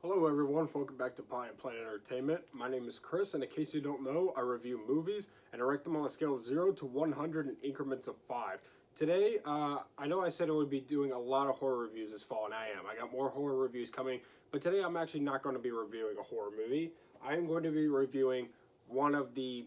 Hello everyone, welcome back to Amblin Entertainment. My name is Chris, and in case you don't know, I review movies and I rank them on a scale of 0 to 100 in increments of 5. Today, I know I said I would be doing a lot of horror reviews this fall, and I am. I got more horror reviews coming, but today I'm actually not going to be reviewing a horror movie. I am going to be reviewing one of the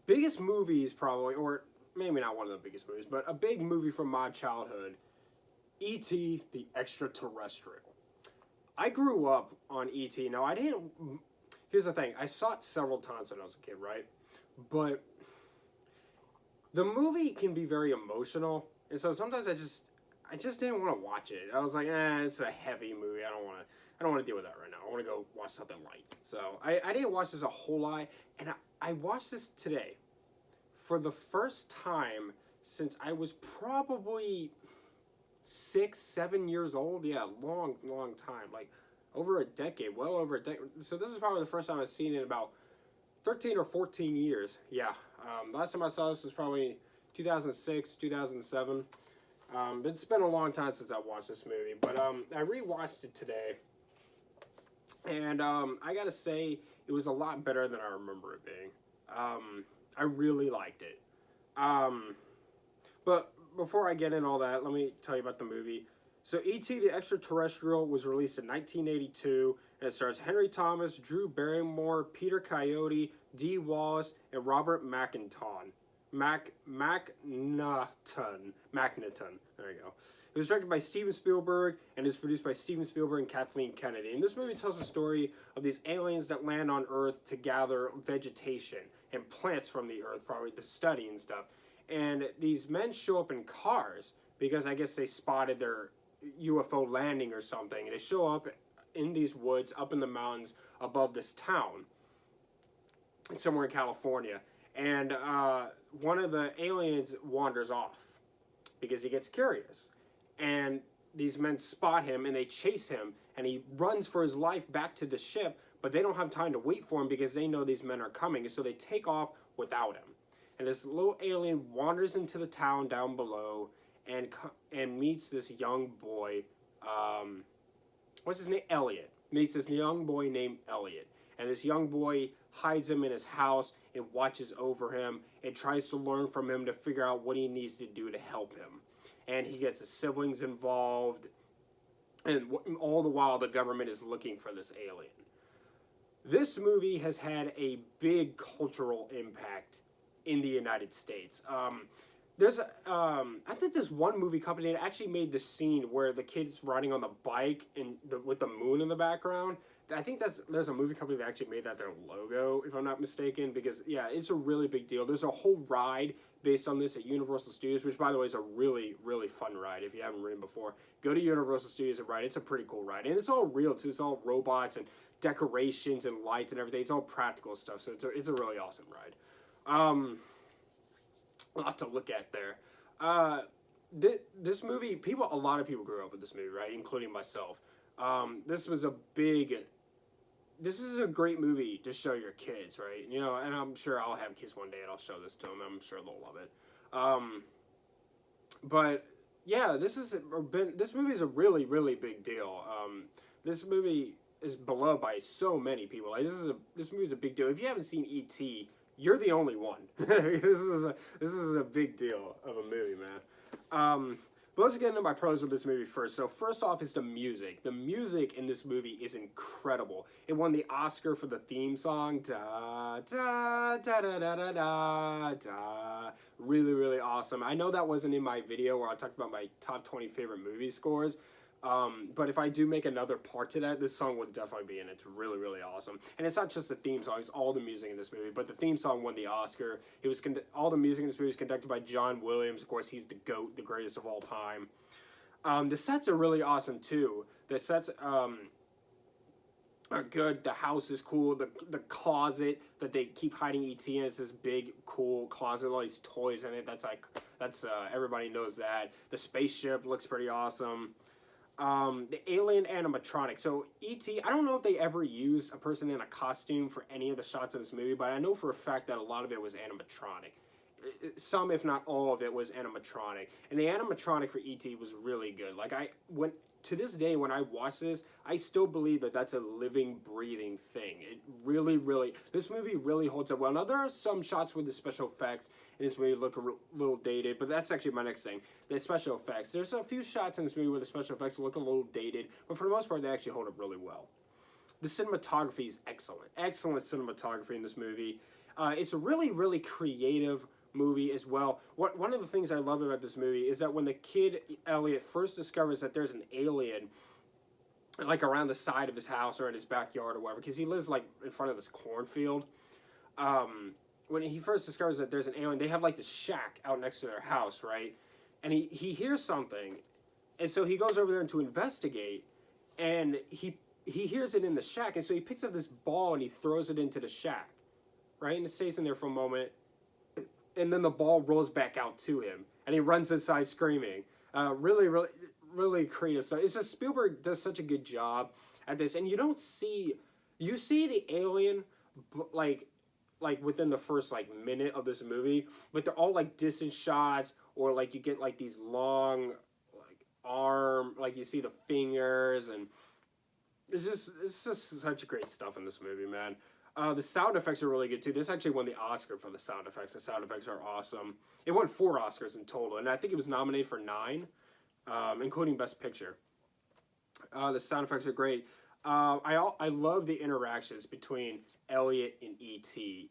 biggest movies probably, or maybe not one of the biggest movies, but a big movie from my childhood, E.T. the Extra-Terrestrial. I grew up on E.T. Now, I didn't... Here's the thing. I saw it several times when I was a kid, right? But the movie can be very emotional. And so sometimes I just didn't want to watch it. I was like, it's a heavy movie. I don't want to deal with that right now. I want to go watch something light. So I didn't watch this a whole lot. And I watched this today for the first time since I was probably 6, 7 years old. Yeah, long time, like over a decade, well over a decade. So this is probably the first time I've seen it in about 13 or 14 years. Yeah, last time I saw this was probably 2006, 2007. It's been a long time since I watched this movie, but I rewatched it today, and I gotta say it was a lot better than I remember it being. I really liked it. But before I get in all that, let me tell you about the movie. So E.T. the Extra-Terrestrial was released in 1982, and it stars Henry Thomas, Drew Barrymore, Peter Coyote, Dee Wallace, and Robert McNaughton. McNaughton. There you go. It was directed by Steven Spielberg and is produced by Steven Spielberg and Kathleen Kennedy. And this movie tells the story of these aliens that land on Earth to gather vegetation and plants from the Earth, probably to study and stuff. And these men show up in cars because I guess they spotted their UFO landing or something. They show up in these woods up in the mountains above this town somewhere in California. And one of the aliens wanders off because he gets curious. And these men spot him and they chase him, and he runs for his life back to the ship, but they don't have time to wait for him because they know these men are coming, so they take off without him. And this little alien wanders into the town down below and meets this young boy. What's his name? Elliot. Meets this young boy named Elliot. And this young boy hides him in his house and watches over him and tries to learn from him to figure out what he needs to do to help him. And he gets his siblings involved. And all the while, the government is looking for this alien. This movie has had a big cultural impact in the United States. I think there's one movie company that actually made the scene where the kid's riding on the bike and with the moon in the background. I think there's a movie company that actually made that their logo, if I'm not mistaken, because yeah, it's a really big deal. There's a whole ride based on this at Universal Studios, which by the way is a really fun ride. If you haven't ridden before, go to Universal Studios and ride. It's a pretty cool ride, and it's all real too. It's all robots and decorations and lights and everything. It's all practical stuff, so it's a really awesome ride. A lot to look at there. This movie, a lot of people grew up with this movie, right? Including myself. This is a great movie to show your kids, right? You know, and I'm sure I'll have kids one day and I'll show this to them. I'm sure they'll love it. But yeah, this movie is a really big deal. This movie is beloved by so many people. Like this movie is a big deal. If you haven't seen E.T., you're the only one. This is a big deal of a movie, man. But let's get into my pros of this movie first. So first off is the music. The music in this movie is incredible. It won the Oscar for the theme song. Da da da da da da da da. Really awesome. I know that wasn't in my video where I talked about my top 20 favorite movie scores. But if I do make another part to that, this song would definitely be in it. It's really awesome. And it's not just the theme song, it's all the music in this movie. But the theme song won the Oscar. It was all the music in this movie is conducted by John Williams. Of course, he's the GOAT, the greatest of all time. The sets are really awesome, too. The sets are good. The house is cool. The closet that they keep hiding E.T. in, it's this big, cool closet with all these toys in it. That's everybody knows that. The spaceship looks pretty awesome. The alien animatronic. So E.T., I don't know if they ever used a person in a costume for any of the shots in this movie, but I know for a fact that a lot of it was animatronic. Some, if not all of it, was animatronic. And the animatronic for E.T. was really good. Like, when to this day, when I watch this, I still believe that that's a living, breathing thing. It really, really, this movie really holds up well. Now, there are some shots with the special effects in this movie look a little dated, but that's actually my next thing, the special effects. There's a few shots in this movie where the special effects look a little dated, but for the most part, they actually hold up really well. The cinematography is excellent. Excellent cinematography in this movie. It's a really, really creative movie as well. One of the things I love about this movie is that when the kid Elliot first discovers that there's an alien like around the side of his house or in his backyard or whatever, because he lives like in front of this cornfield, when he first discovers that there's an alien, they have like this shack out next to their house, right? And he hears something, and so he goes over there to investigate, and he hears it in the shack, and so he picks up this ball and he throws it into the shack, right? And it stays in there for a moment, and then the ball rolls back out to him, and he runs inside screaming. Really, really, really creative stuff. It's just Spielberg does such a good job at this, and you see the alien, like within the first like minute of this movie, but they're all like distant shots, or like you get like these long like arm, like you see the fingers, and it's just such great stuff in this movie, man. The sound effects are really good too. This actually won the Oscar for the sound effects. The sound effects are awesome. It won 4 Oscars in total, and I think it was nominated for 9, including Best Picture. The sound effects are great. I love the interactions between Elliot and E.T.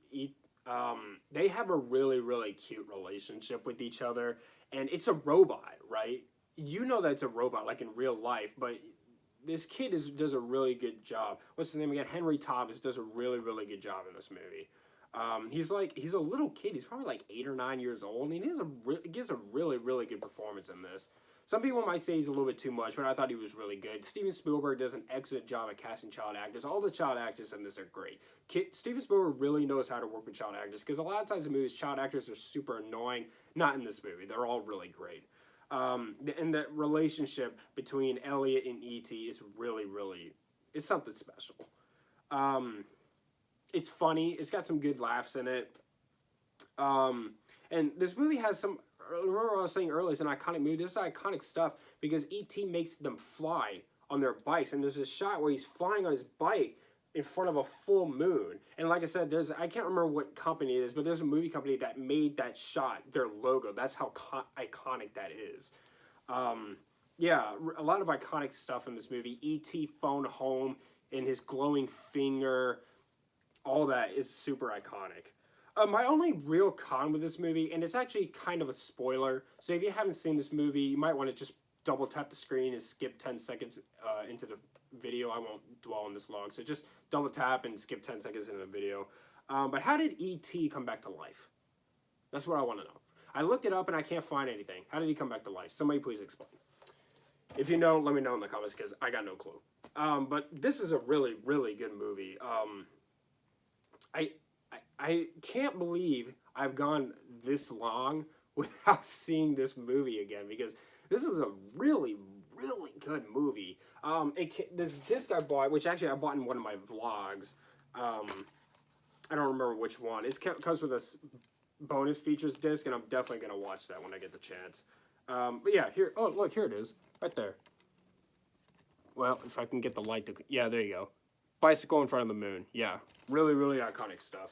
They have a really, really cute relationship with each other, and it's a robot, right? You know that it's a robot, like in real life, but this kid does a really good job. What's his name again? Henry Thomas does a really, really good job in this movie. He's a little kid. He's probably like 8 or 9 years old, and he gives a really, really good performance in this. Some people might say he's a little bit too much, but I thought he was really good. Steven Spielberg does an excellent job at casting child actors. All the child actors in this are great. Steven Spielberg really knows how to work with child actors, because a lot of times in movies, child actors are super annoying. Not in this movie. They're all really great. And the relationship between Elliot and E.T. is really, really, it's something special. It's funny. It's got some good laughs in it. And this movie has some, remember what I was saying earlier, it's an iconic movie. This is iconic stuff because E.T. makes them fly on their bikes. And there's a shot where he's flying on his bike in front of a full moon. And like I said, I can't remember what company it is, but there's a movie company that made that shot their logo. That's how iconic that is. Yeah, a lot of iconic stuff in this movie. E.T. phone home and his glowing finger, all that is super iconic. My only real con with this movie, and it's actually kind of a spoiler, so if you haven't seen this movie, you might want to just double tap the screen and skip 10 seconds into the video. I won't dwell on this long, so just double tap and skip 10 seconds into the video. But how did E.T. come back to life? That's what I want to know. I looked it up and I can't find anything. How did he come back to life? Somebody please explain. If you know, let me know in the comments, because I got no clue. But this is a really, really good movie. I can't believe I've gone this long without seeing this movie again, because this is a really, really good movie. This disc I bought, which actually I bought in one of my vlogs. I don't remember which one. It comes with a bonus features disc, and I'm definitely going to watch that when I get the chance. But yeah, here, oh look, here it is, right there. Well, if I can get the light to, yeah, there you go. Bicycle in front of the moon. Yeah, really, really iconic stuff.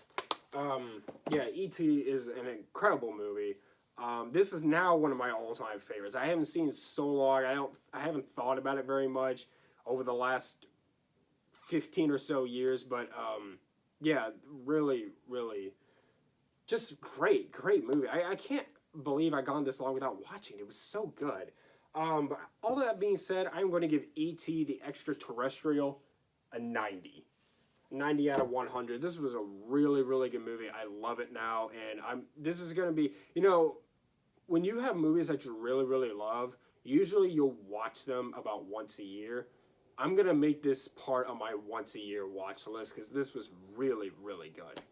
Yeah, E.T. is an incredible movie. This is now one of my all-time favorites. I haven't seen it so long. I haven't thought about it very much over the last 15 or so years, but yeah, really, really, just great movie. I can't believe I've gone this long without watching it. It was so good. But all that being said, I'm going to give E.T. the Extra-Terrestrial a 90. 90 out of 100. This was a really, really good movie. I love it now, and this is going to be, you know, when you have movies that you really, really love, usually you'll watch them about once a year. I'm going to make this part of my once-a-year watch list, because this was really, really good.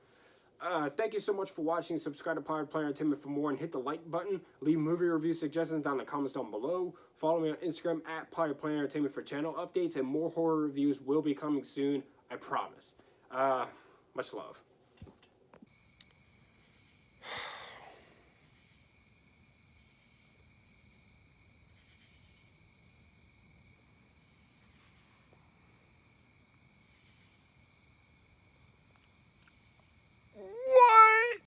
Thank you so much for watching. Subscribe to Pirate Player Entertainment for more, and hit the like button. Leave movie review suggestions down in the comments down below. Follow me on Instagram at Pirate Player Entertainment for channel updates, and more horror reviews will be coming soon. I promise. Much love.